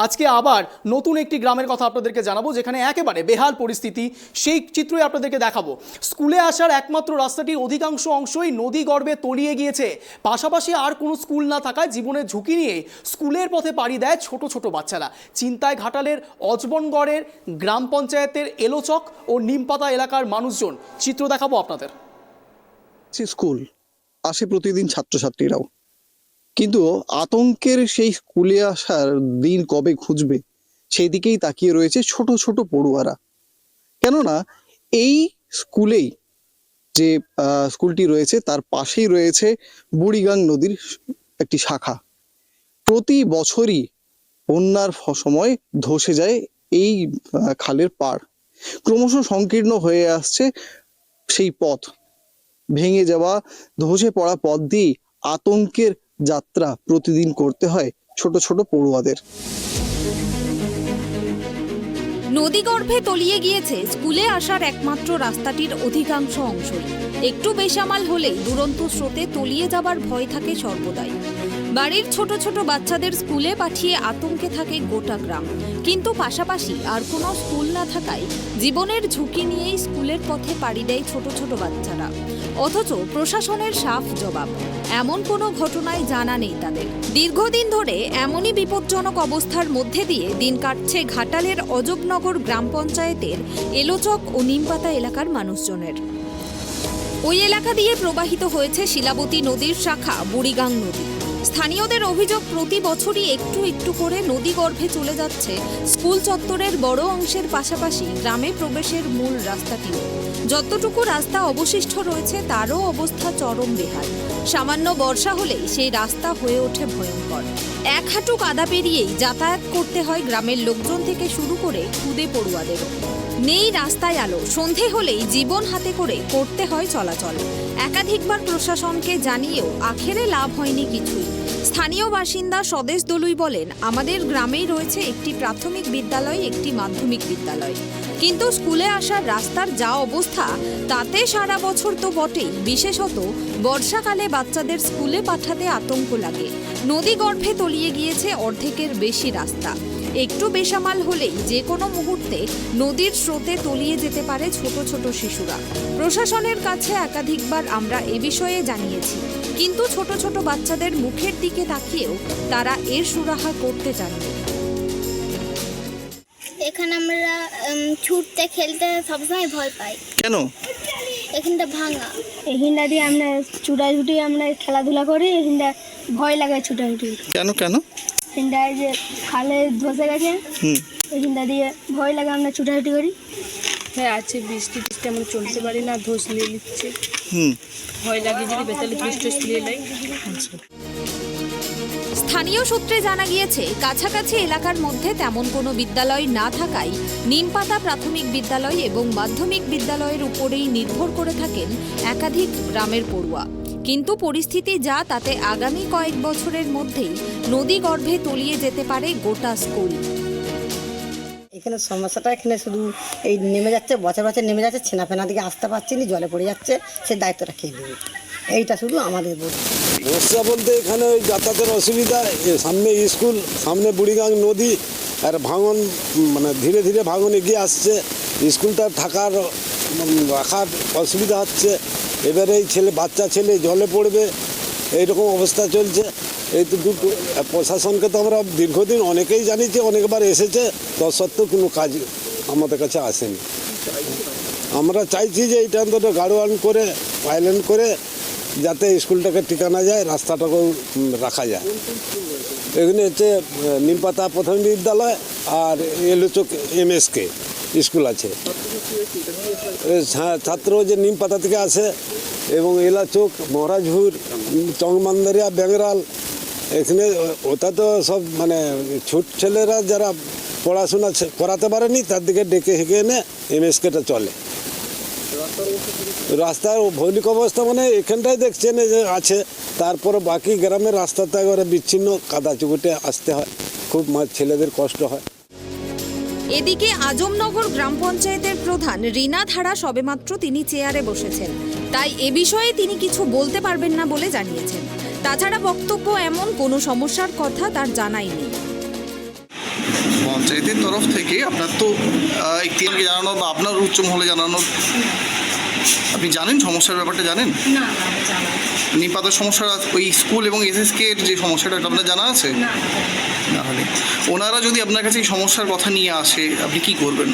আজকে আবার নতুন একটি গ্রামের কথা আপনাদেরকে জানাবো, যেখানে একেবারে বেহাল পরিস্থিতি। সেই চিত্রই আপনাদেরকে দেখাবো। স্কুলে আসার একমাত্র রাস্তাটির অধিকাংশ অংশই নদী গর্ভে তলিয়ে গিয়েছে। পাশাপাশি আর কোনো স্কুল না থাকায় জীবনের ঝুঁকি নিয়ে স্কুলের পথে পাড়ি দেয় ছোট ছোট বাচ্চারা। চিন্তায় ঘাটালের অজবনগড়ের গ্রাম পঞ্চায়েতের এলোচক ও নিমপাতা এলাকার মানুষজন। চিত্র দেখাবো আপনাদের। স্কুল আসে প্রতিদিন ছাত্রছাত্রীরাও, কিন্তু আতঙ্কের সেই স্কুলে আসার দিন কবে খুঁজবে সেই দিকেই তাকিয়ে রয়েছে ছোট ছোট পড়ুয়ারা। কেননা এই স্কুলেই যে স্কুলটি রয়েছে তার পাশেই রয়েছে বুড়িগাং নদীর একটি শাখা। প্রতি বছরই বন্যার সময় ধসে যায় এই খালের পাড়। ক্রমশ সংকীর্ণ হয়ে আসছে সেই পথ। ভেঙে যাওয়া, ধসে পড়া পথ দিয়ে আতঙ্কের যাত্রা প্রতিদিন করতে হয় ছোট ছোট পড়ুয়াদের। নদীগর্ভে তলিয়ে গিয়েছে স্কুলে আসার একমাত্র রাস্তাটির অধিকাংশ অংশই। একটু বেসামাল হলেই দুরন্ত স্রোতে তলিয়ে যাবার ভয় থাকে সর্বদাই। বাড়ির ছোট ছোট বাচ্চাদের স্কুলে পাঠিয়ে আতঙ্কে থাকে গোটা গ্রাম। কিন্তু পাশাপাশি আর কোনো স্কুল না থাকায় জীবনের ঝুঁকি নিয়েই স্কুলের পথে পাড়ি দেয় ছোট ছোট বাচ্চারা। অথচ প্রশাসনের সাফ জবাব, এমন কোনো ঘটনায় জানা নেই তাদের। দীর্ঘদিন ধরে এমনই বিপজ্জনক অবস্থার মধ্যে দিয়ে দিন কাটছে ঘাটালের অজবনগর গ্রাম পঞ্চায়েতের এলোচক ও নিমপাতা এলাকার মানুষজনের। ওই এলাকা দিয়ে প্রবাহিত হয়েছে শিলাবতী নদীর শাখা বুড়িগাং নদী। স্থানীয়দের অভিযোগ, প্রতি বছরই একটু একটু করে নদী গর্ভে চলে যাচ্ছে স্কুল চত্বরের বড় অংশের পাশাপাশি গ্রামে প্রবেশের মূল রাস্তাটিও। যতটুকু রাস্তা অবশিষ্ট রয়েছে তারও অবস্থা চরম বেহাল। সামান্য বর্ষা হলেই সেই রাস্তা হয়ে ওঠে ভয়ঙ্কর। এক হাঁটু কাদা পেরিয়েই যাতায়াত করতে হয় গ্রামের লোকজন থেকে শুরু করে খুদে পড়ুয়াদেরও। নেই রাস্তায় আলো, সন্ধে হলেই জীবন হাতে করে করতে হয় চলাচল। একাধিকবার প্রশাসনকে জানিয়েও আখেরে লাভ হয়নি কিছুই। স্থানীয় বাসিন্দা স্বদেশ দলুই বলেন, আমাদের গ্রামেই রয়েছে একটি প্রাথমিক বিদ্যালয়, একটি মাধ্যমিক বিদ্যালয়, কিন্তু স্কুলে আসার রাস্তার যা অবস্থা তাতে সারা বছর তো বটেই, বিশেষত বর্ষাকালে বাচ্চাদের স্কুলে পাঠাতে আতঙ্ক লাগে। নদী গর্ভে তলিয়ে গিয়েছে অর্ধেকের বেশি রাস্তা। একটু বেসামাল হলেই যে কোনো মুহূর্তে নদীর স্রোতে তলিয়ে যেতে পারে ছোট ছোট শিশুরা। প্রশাসনের কাছে একাধিকবার আমরা এ বিষয়ে জানিয়েছি, কিন্তু ছোট ছোট বাচ্চাদের মুখের দিকে তাকিয়েও তারা এর সুরাহা করতে চাননি। এখানে আমরা ছুটতে খেলতে সবসময় ভয় পাই। কেন? এখানটা ভাঙা, এখানটা দিয়ে আমরা ছুটাছুটি আমরা খেলাধুলা করি, এখানটা ভয় লাগে ছুটাছুটি। কেন কেন? এখানটায় যে খালে ধসে গেছে, এখানটা দিয়ে ভয় লাগে, আমরা ছুটাছুটি করি। হ্যাঁ আছে, বৃষ্টি টিষ্টি আমরা চলতে পারি না, ধস নিয়ে নিচ্ছে, ভয় লাগে যদি বেতালে বৃষ্টি নিয়ে নেয়। স্থানীয় সূত্রে জানা গিয়েছে, কাছাকাছি এলাকার মধ্যে তেমন কোনো বিদ্যালয় না থাকায় নিমপাতা প্রাথমিক বিদ্যালয় এবং মাধ্যমিক বিদ্যালয়ের উপরেই নির্ভর করে থাকেন একাধিক গ্রামের পড়ুয়া। কিন্তু পরিস্থিতি যা, তাতে আগামী কয়েক বছরের মধ্যেই নদী গর্ভে তলিয়ে যেতে পারে গোটা স্কুল। এখানে সমস্যাটা এখানে শুধু এই নেমে যাচ্ছে, বছর বছর নেমে যাচ্ছে, ছেনাফেনা দিকে আসতে পারছি না, জলে পড়ে যাচ্ছে, সে দায়িত্বটা খেয়ে দেবে, এইটা শুধু আমাদের সমস্যা বলতে এখানে ওই যাতায়াতের অসুবিধা, সামনে স্কুল, সামনে বুড়িগাং নদী, আর ভাঙন মানে ধীরে ধীরে ভাঙন এগিয়ে আসছে, স্কুলটা রাখার অসুবিধা হচ্ছে। এবারে এই বাচ্চা ছেলে জলে পড়বে, এইরকম অবস্থা চলছে। এই তো দুটো প্রশাসনকে তো আমরা দীর্ঘদিন অনেকেই জানিয়েছি, অনেকবার এসেছে, তৎসত্ত্বেও কোনো কাজ আমাদের কাছে আসেনি। আমরা চাইছি যে এইটা অন্তত গাড়োয়ান করে পাইলেন করে যাতে স্কুলটাকে টিকানো যায়, রাস্তাটাকেও রাখা যায়। এখানে হচ্ছে নিমপাতা প্রাথমিক বিদ্যালয় আর এলোচক MSK স্কুল আছে। ছাত্র যে নিমপাতা থেকে আসে এবং এলাচক, মহারাজপুর, চংমান্দারিয়া, ব্যাংরাল, এখানে ওটা তো সব মানে ছোট ছেলেরা যারা পড়াশোনা করাতে পারেনি তার দিকে ডেকে হেঁকে এনে MSKটা চলে। রাস্তার ভৌলিক অবস্থা মানে এখানটাই দেখছেন যে আছে, তারপরে বাকি গ্রামের রাস্তাতে একবারে বিচ্ছিন্ন, কাদা চুকুটে আসতে হয়, খুব ছেলেদের কষ্ট হয়। এদিকে আজমনগর গ্রাম পঞ্চায়েতের প্রধান রিনা ধারা সবেমাত্র তিনি চেয়ারে বসেছেন, তাই এ বিষয়ে তিনি কিছু বলতে পারবেন না বলে জানিয়েছেন। তাছাড়া বক্তব্য এমন কোনো সমস্যার কথা তার জানাই নেই। পঞ্চায়েতের তরফ থেকে আপনার তো এখতিয়ারকে জানানো বা আপনার উচ্চ মহলে জানানো, আপনি জানেন সমস্যার ব্যাপারটা জানেন? না আমি জানি না। নিপাতের সমস্যা ওই স্কুল এবং এসএসকে এর যে সমস্যাটা এটা আপনার জানা আছে? না তাহলে ওনারা যদি আপনার কাছে এই সমস্যার কথা নিয়ে আসে আপনি কি করবেন?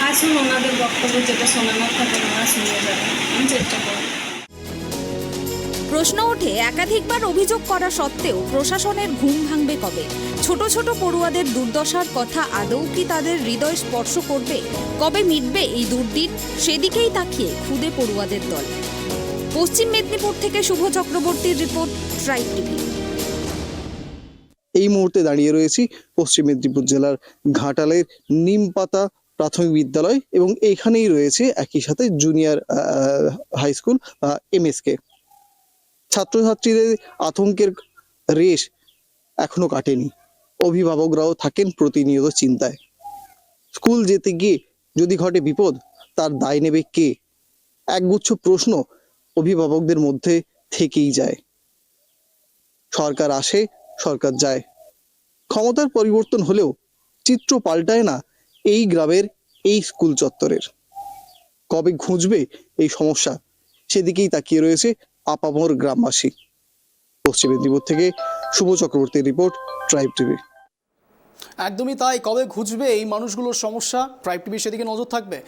আসুন, ওনাদের বক্তব্য যেটা শোনানোর থাকে ওনারা শুনে যাবেন, আমি চেষ্টা করব। প্রশ্ন ওঠে, একাধিকবার অভিযোগ করা সত্ত্বেও প্রশাসনের ঘুম ভাঙবে কবে? ছোট ছোট পড়ুয়াদের দুর্দশার কথা আদৌ কি তাদের হৃদয় স্পর্শ করবে? কবে মিটবে এই দুর্দিন? সেদিকেই তাকিয়ে খুদে পড়ুয়াদের দল। পশ্চিম মেদিনীপুর থেকে শুভ চক্রবর্তীর রিপোর্ট, ট্রাইব টিভি। এই মুহূর্তে দাঁড়িয়ে রয়েছি পশ্চিম মেদিনীপুর জেলার ঘাটালের নিমপাতা প্রাথমিক বিদ্যালয় এবং এইখানেই রয়েছে একই সাথে জুনিয়র হাই স্কুল এমএসকে। ছাত্রছাত্রীদের আতঙ্কের রেশ এখনো কাটেনি, অভিভাবকরাও থাকেন প্রতিনিয়ত চিন্তায়। স্কুল যেতে গিয়ে যদি ঘটে বিপদ, তার দায় নেবে কে? একগুচ্ছ প্রশ্ন অভিভাবকদের মধ্যে থেকেই যায়। সরকার আসে, সরকার যায়, ক্ষমতার পরিবর্তন হলেও চিত্র পাল্টায় না এই গ্রামের এই স্কুল চত্বরের। কবে ঘুঁচবে এই সমস্যা, সেদিকেই তাকিয়ে রয়েছে আপামর গ্রামবাসী। পশ্চিম মেদিনীপুর থেকে শুভ চক্রবর্তীর রিপোর্ট, ট্রাইব টিভি। একদমই তাই, কবে ঘুচবে এই মানুষগুলোর সমস্যা, ট্রাইব টিভি সেদিকে নজর থাকবে।